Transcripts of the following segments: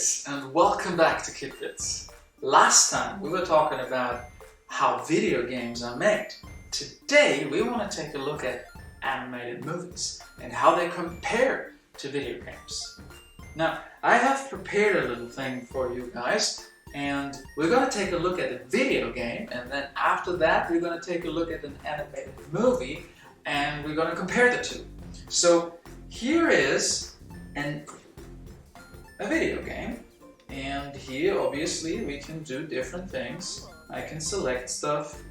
kids, and welcome back to KidBits. Last time we were talking about how video games are made. Today we want to take a look at animated movies and how they compare to video games. Now, I have prepared a little thing for you guys, and we're going to take a look at a video game, and then after that we're going to take a look at an animated movie, and we're going to compare the two. So here is a video game, and here obviously we can do different things. I can select stuff,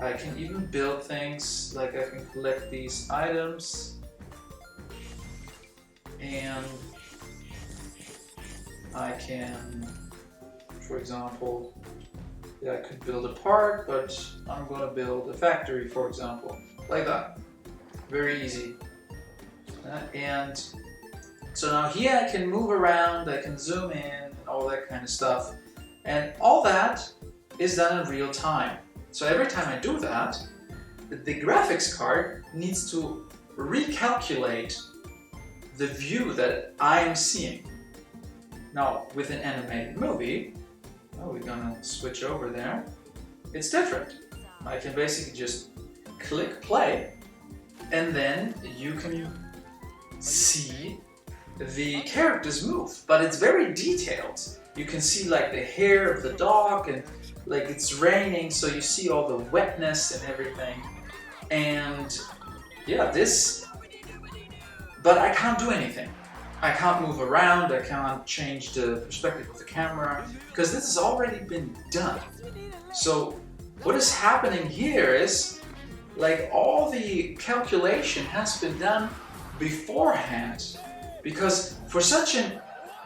I can even build things, like I can collect these items, and I can, for example, I could build a park, but I'm going to build a factory, for example, like that. Very easy. And so now here I can move around, I can zoom in, and all that kind of stuff. And all that is done in real time. So every time I do that, the graphics card needs to recalculate the view that I am seeing. Now, with an animated movie, we're gonna switch over there. It's different. I can basically just click play, and then you can see the characters move, but it's very detailed. You can see like the hair of the dog, and like it's raining, so you see all the wetness and everything. And yeah, but I can't do anything. I can't move around, I can't change the perspective of the camera, because this has already been done. So what is happening here is, like, all the calculation has been done beforehand, because for such a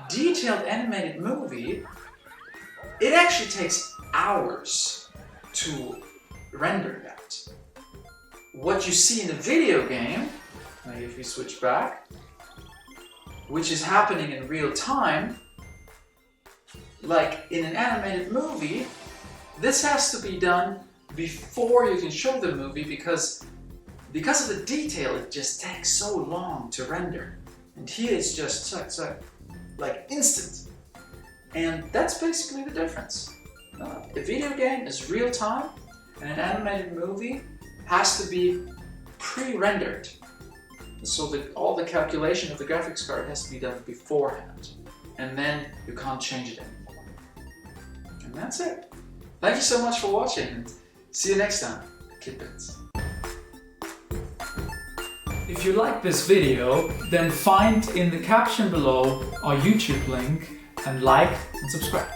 detailed animated movie, it actually takes hours to render that. What you see in a video game, now if we switch back, which is happening in real time, like in an animated movie, this has to be done before you can show the movie, because of the detail, it just takes so long to render. And here it's just like instant. And that's basically the difference. A video game is real time, and an animated movie has to be pre-rendered. So that all the calculation of the graphics card has to be done beforehand. And then you can't change it anymore. And that's it. Thank you so much for watching, and see you next time. KidBits. If you like this video, then find in the caption below our YouTube link and like and subscribe.